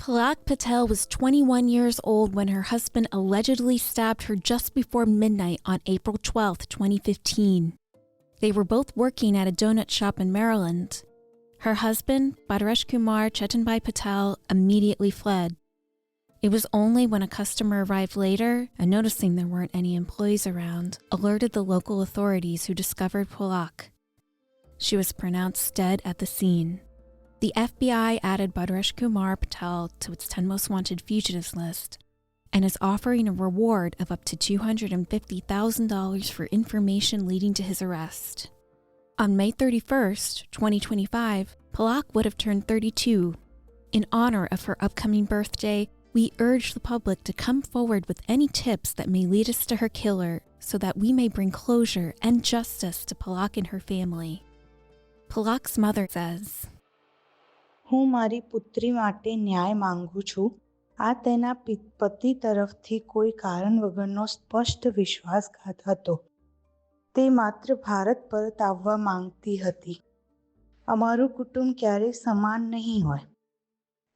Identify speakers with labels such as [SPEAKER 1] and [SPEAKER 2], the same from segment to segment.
[SPEAKER 1] Palak Patel was 21 years old when her husband allegedly stabbed her just before midnight on April 12, 2015. They were both working at a donut shop in Maryland. Her husband, Bhadreshkumar Chetanbhai Patel, immediately fled. It was only when a customer arrived later and, noticing there weren't any employees around, alerted the local authorities, who discovered Palak. She was pronounced dead at the scene. The FBI added Bhadreshkumar Patel to its 10 most wanted fugitives list and is offering a reward of up to $250,000 for information leading to his arrest. On May 31st, 2025, Palak would have turned 32. In honor of her upcoming birthday, we urge the public to come forward with any tips that may lead us to her killer so that we may bring closure and justice to Palak and her family. Palak's mother says,
[SPEAKER 2] હું મારી પુત્રી માટે ન્યાય માંગુ છું. આ તેના પતિ તરફથી કોઈ કારણ વગરનો સ્પષ્ટ વિશ્વાસઘાત હતો. તે માત્ર ભારત પરત આવવા માંગતી હતી. અમારું કુટુંબ ક્યારેય સમાન નહીં હોય.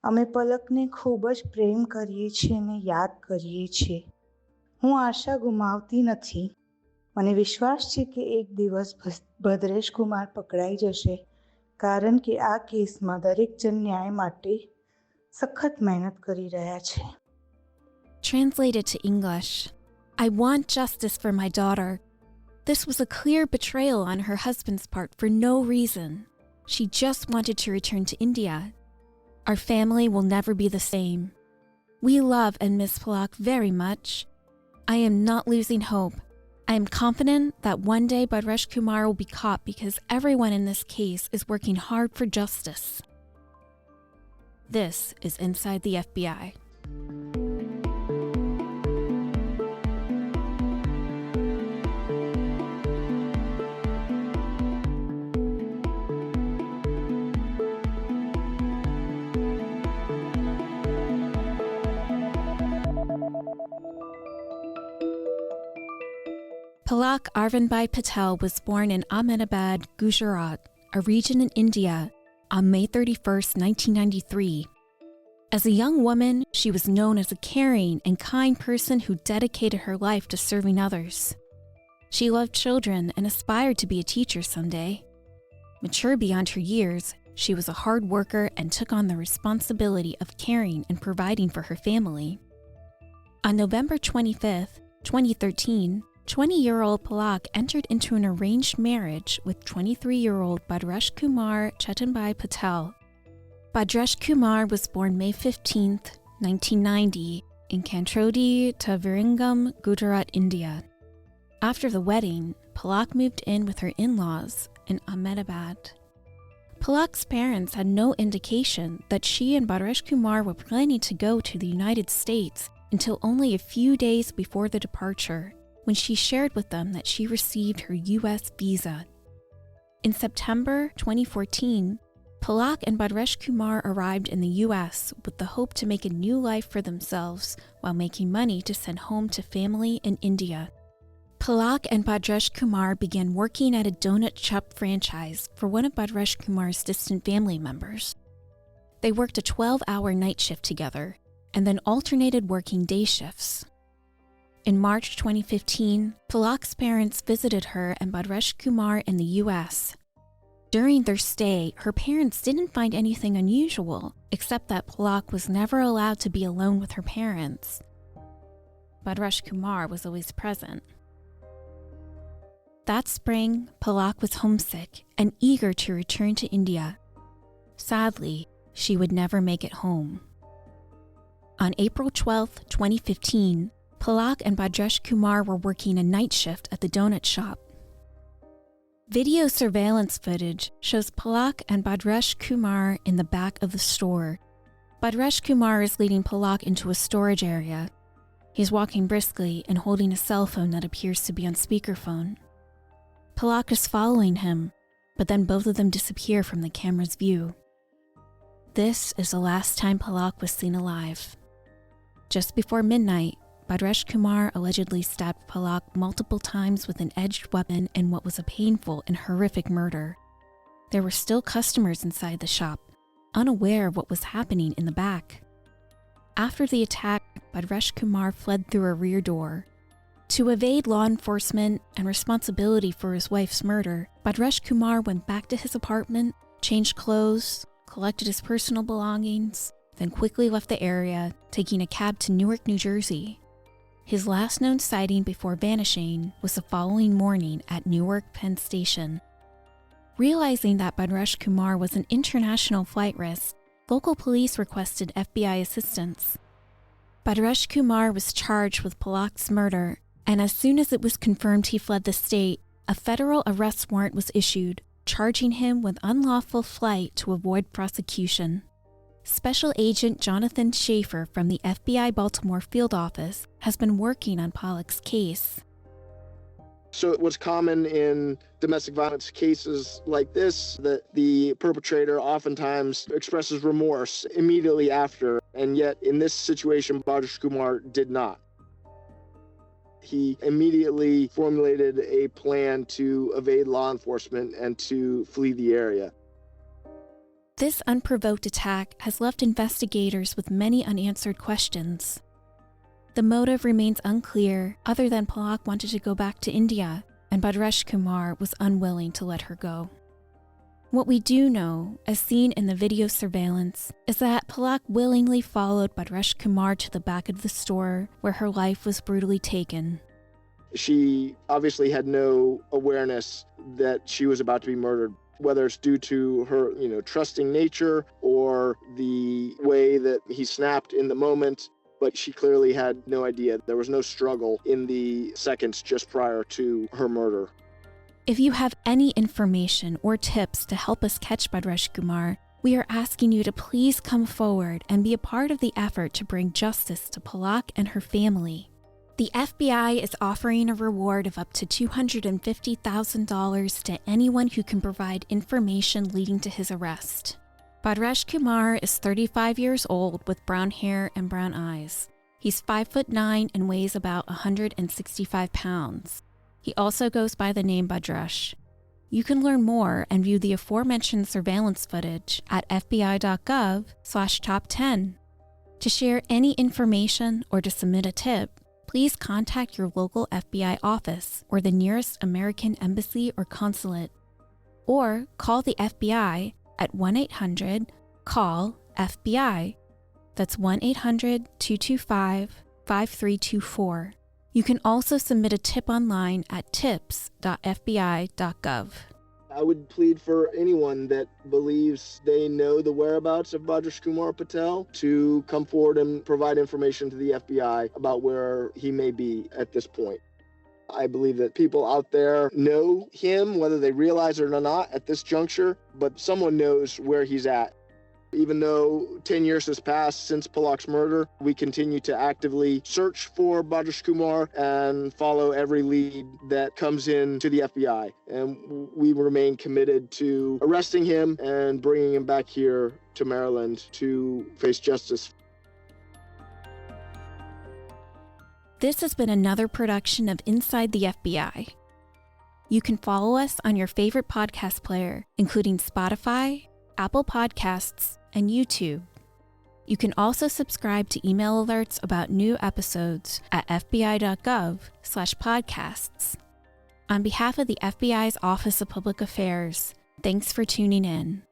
[SPEAKER 2] અમે પલકને ખૂબ જ પ્રેમ કરીએ છીએ અને યાદ કરીએ છીએ. હું આશા ગુમાવતી નથી. મને વિશ્વાસ છે કે એક દિવસ ભદ્રેશકુમાર પકડાઈ જશે, કારણ કે આ કેસમાં દરેક જણ ન્યાય માટે સખત મહેનત કરી રહ્યા છે.
[SPEAKER 1] Translated to English, I want justice for my daughter. This was a clear betrayal on her husband's part for no reason. She just wanted to return to India. Our family will never be the same. We love and miss Palak very much. I am not losing hope. I am confident that one day Bhadreshkumar will be caught because everyone in this case is working hard for justice. This is Inside the FBI. Palak Arvindbhai Patel was born in Ahmedabad, Gujarat, a region in India, on May 31, 1993. As a young woman, she was known as a caring and kind person who dedicated her life to serving others. She loved children and aspired to be a teacher someday. Mature beyond her years, she was a hard worker and took on the responsibility of caring and providing for her family. On November 25, 2013, 20-year-old Palak entered into an arranged marriage with 23-year-old Bhadreshkumar Chetanbhai Patel. Bhadreshkumar was born May 15, 1990, in Kantrodi, Taviringam, Gujarat, India. After the wedding, Palak moved in with her in-laws in Ahmedabad. Palak's parents had no indication that she and Bhadreshkumar were planning to go to the United States until only a few days before the departure, when she shared with them that she received her U.S. visa. In September 2014, Palak and Bhadreshkumar arrived in the U.S. with the hope to make a new life for themselves while making money to send home to family in India. Palak and Bhadreshkumar began working at a donut shop franchise for one of Bhadreshkumar's distant family members. They worked a 12-hour night shift together and then alternated working day shifts. In March 2015, Palak's parents visited her and Bhadreshkumar in the U.S. During their stay, her parents didn't find anything unusual, except that Palak was never allowed to be alone with her parents. Bhadreshkumar was always present. That spring, Palak was homesick and eager to return to India. Sadly, she would never make it home. On April 12, 2015, Palak and Bhadreshkumar were working a night shift at the donut shop. Video surveillance footage shows Palak and Bhadreshkumar in the back of the store. Bhadreshkumar is leading Palak into a storage area. He's walking briskly and holding a cell phone that appears to be on speakerphone. Palak is following him, but then both of them disappear from the camera's view. This is the last time Palak was seen alive. Just before midnight, Bhadreshkumar allegedly stabbed Palak multiple times with an edged weapon in what was a painful and horrific murder. There were still customers inside the shop, unaware of what was happening in the back. After the attack, Bhadreshkumar fled through a rear door. To evade law enforcement and responsibility for his wife's murder, Bhadreshkumar went back to his apartment, changed clothes, collected his personal belongings, then quickly left the area, taking a cab to Newark, New Jersey. His last known sighting before vanishing was the following morning at Newark Penn Station. Realizing that Bhadreshkumar was an international flight risk, local police requested FBI assistance. Bhadreshkumar was charged with Palak's murder, and as soon as it was confirmed he fled the state, a federal arrest warrant was issued, charging him with unlawful flight to avoid prosecution. Special Agent Jonathan Schaefer from the FBI Baltimore field office has been working on Palak's case.
[SPEAKER 3] So what's common in domestic violence cases like this, that the perpetrator oftentimes expresses remorse immediately after, and yet in this situation, Bhadreshkumar did not. He immediately formulated a plan to evade law enforcement and to flee the area.
[SPEAKER 1] This unprovoked attack has left investigators with many unanswered questions. The motive remains unclear, other than Palak wanted to go back to India, and Bhadreshkumar was unwilling to let her go. What we do know, as seen in the video surveillance, is that Palak willingly followed Bhadreshkumar to the back of the store where her life was brutally taken.
[SPEAKER 3] She obviously had no awareness that she was about to be murdered, whether it's due to her, trusting nature or the way that he snapped in the moment, but she clearly had no idea. There was no struggle in the seconds just prior to her murder.
[SPEAKER 1] If you have any information or tips to help us catch Bhadreshkumar, we are asking you to please come forward and be a part of the effort to bring justice to Palak and her family. The FBI is offering a reward of up to $250,000 to anyone who can provide information leading to his arrest. Bhadreshkumar is 35 years old with brown hair and brown eyes. He's 5'9" and weighs about 165 pounds. He also goes by the name Bhadresh. You can learn more and view the aforementioned surveillance footage at fbi.gov/top10. To share any information or to submit a tip, please contact your local FBI office or the nearest American embassy or consulate, or call the FBI at 1-800-CALL-FBI. That's 1-800-225-5324. You can also submit a tip online at tips.fbi.gov.
[SPEAKER 3] I would plead for anyone that believes they know the whereabouts of Bhadreshkumar Patel to come forward and provide information to the FBI about where he may be at this point. I believe that people out there know him, whether they realize it or not at this juncture, but someone knows where he's at. Even though 10 years has passed since Palak's murder, we continue to actively search for Bhadreshkumar and follow every lead that comes in to the FBI. And we remain committed to arresting him and bringing him back here to Maryland to face justice.
[SPEAKER 1] This has been another production of Inside the FBI. You can follow us on your favorite podcast player, including Spotify, Apple Podcasts, and YouTube. You can also subscribe to email alerts about new episodes at fbi.gov/podcasts. On behalf of the FBI's Office of Public Affairs, thanks for tuning in.